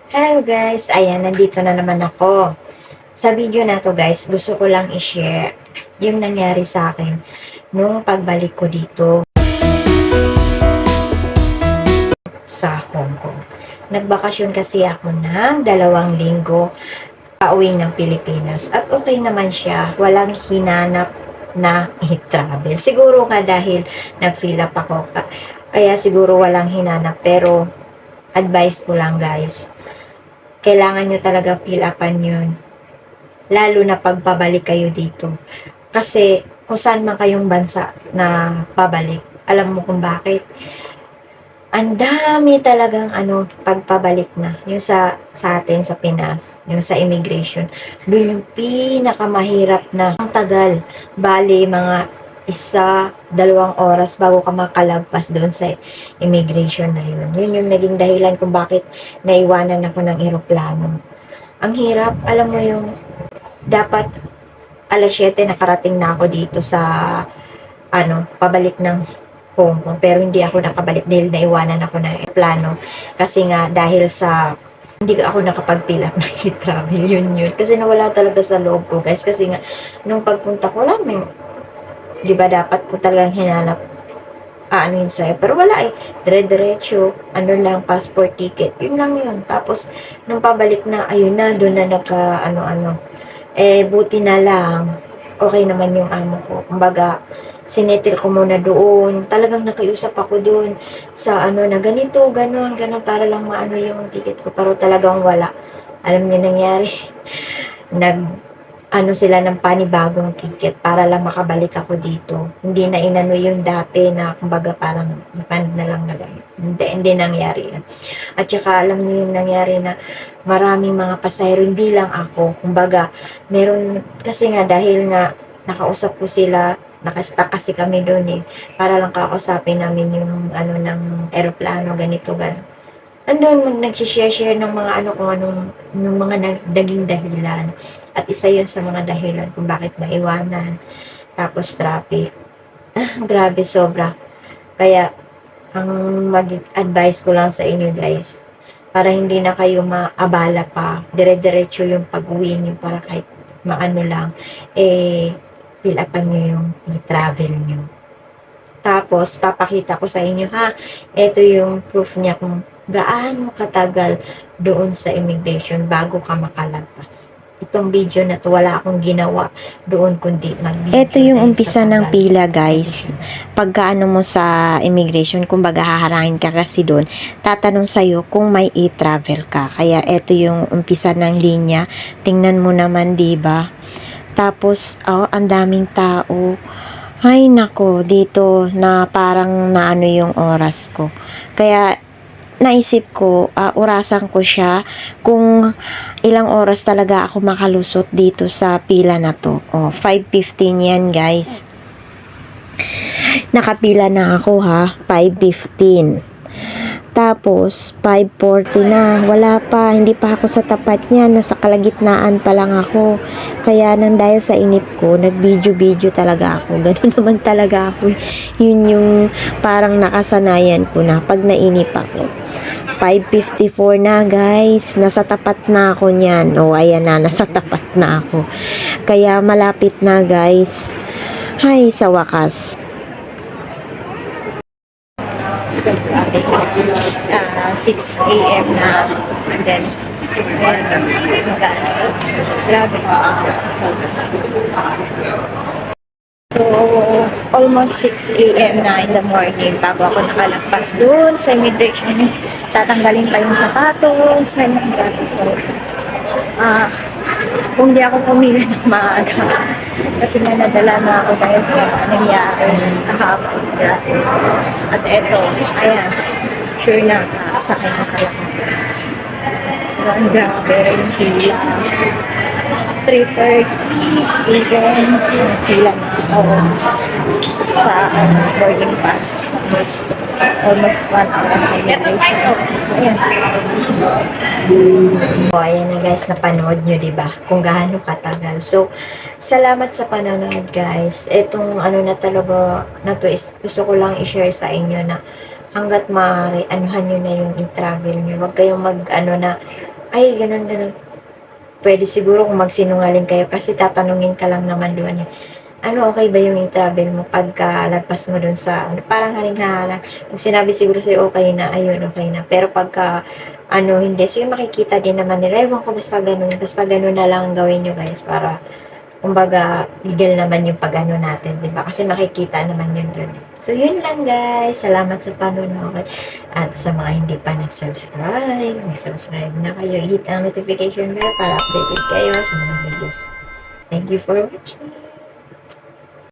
Hello guys, ayan, nandito na naman ako. Sa video na to guys, gusto ko lang i-share yung nangyari sa akin nung pagbalik ko dito sa Hong Kong. Nagbakasyon kasi ako ng 2 linggo pauwi ng Pilipinas at okay naman siya, walang hinanap na i-travel. Siguro nga dahil nag-fill up ako, kaya siguro walang hinanap, pero advice ko lang guys, kailangan nyo talaga fill upan yun. Lalo na pagpabalik kayo dito. Kasi kung saan man kayong bansa na pabalik, alam mo kung bakit. Ang dami talagang pagpabalik na. Yung sa atin, sa Pinas, yung sa immigration. Doon yung pinakamahirap na. Ang tagal. Bali, mga 1, 2 oras bago ka makalagpas doon sa immigration na yun. Yun yung naging dahilan kung bakit naiwanan ako ng eroplano. Ang hirap, alam mo yung dapat alas 7 nakarating na ako dito sa pabalik ng Hong Kong, pero hindi ako nakabalik dahil naiwanan ako ng plano kasi nga dahil sa hindi ako nakapag-fill up ng travel yun kasi nawala talaga sa loob ko guys, kasi nga nung pagpunta ko lang di ba dapat ko talagang hinanap aanuhin sa'yo, pero wala dire-diretso, lang, passport ticket, yun lang yun. Tapos nung pabalik na, ayun na, doon na nagka buti na lang, okay naman yung amo ko. Kumbaga, sinetil ko muna doon. Talagang nakiusap ako doon sa na ganito, ganon, ganon, para lang maano yung ticket ko. Pero talagang wala. Alam niyo nangyari? Nag, sila ng panibagong ticket para lang makabalik ako dito. Hindi na inano yung dati na, kumbaga, parang refund na lang na gano'n. Hindi nangyari yun. At saka alam niyo yung nangyari na maraming mga pasahero, hindi lang ako. Kumbaga, meron kasi nga dahil nga nakausap ko sila, nakastack kasi kami doon para lang kakausapin namin yung ng eroplano, ganito, gano'n. Andun nagsishare-share ng mga kung anong ng mga naging dahilan. At isa yun sa mga dahilan kung bakit naiwanan. Tapos traffic. Grabe, sobra. Kaya, ang mag-advise ko lang sa inyo guys, para hindi na kayo maabala pa, dire-diretso yung pag-uwi nyo para kahit maano lang, fill upan nyo yung travel nyo. Tapos, papakita ko sa inyo ha, ito yung proof niya kung gaano katagal doon sa immigration bago ka makalagpas. Itong video na to, wala akong ginawa doon kundi mag-video. Ito yung umpisa ng pila guys. Pagka mo sa immigration, kumbaga haharangin ka kasi doon, tatanong sa'yo kung may e-travel ka. Kaya ito yung umpisa ng linya. Tingnan mo naman, diba? Tapos, ang daming tao. Ay nako, dito na parang naano yung oras ko. Kaya naisip ko, orasan ko siya kung ilang oras talaga ako makalusot dito sa pila na to. 5:15 yan guys. Nakapila na ako ha, 5:15. Tapos, 5:40 na. Wala pa. Hindi pa ako sa tapat niya. Nasa kalagitnaan pa lang ako. Kaya nang dahil sa inip ko, nag-video-video talaga ako. Ganun naman talaga ako. Yun yung parang nakasanayan ko na pag nainip ako. 5:54 na guys. Nasa tapat na ako niyan. Ayan na. Nasa tapat na ako. Kaya malapit na guys. Hay, sa wakas. 6 a.m. na, and then grabe. So, almost 6 a.m. na in the morning bago ako nakalagpas doon sa immigration. Tatanggalin pa yung sapatos, grabe. So, kung di ako pumila ng maaga, kasi nga nadala na ako dahil sa nangyari kahapon. At eto, ayan, sure na, sakay na talaga. Ang grabe, yung pila. 3:30 even, yung pila na ako sa boarding pass. Almost 1 hour sa immigration. So, ayan. Ayan na guys, napanood nyo, diba? Kung gaano katagal. So, salamat sa panonood guys. Etong na talaga, na to is, gusto ko lang i-share sa inyo na hanggat maaari, anuhan nyo na yung i-travel nyo. Huwag kayong Ay, ganun. Pwede siguro kung magsinungaling kayo kasi tatanungin ka lang naman doon eh. Ano, okay ba yung i-travel mo pagka lagpas mo dun sa ano, parang haring-harang. Pag sinabi siguro sa'yo, okay na, ayun, okay na. Pero pagka, ano, hindi, sige makikita din naman nila. Ewan ko, basta ganun na lang ang gawin nyo guys para, kumbaga, legal naman yung pag-ano natin, di ba? Kasi makikita naman yun dun. So, yun lang guys. Salamat sa panonood. At sa mga hindi pa nag-subscribe na kayo. I-hit ang notification bell para updated kayo sa mga videos. Thank you for watching.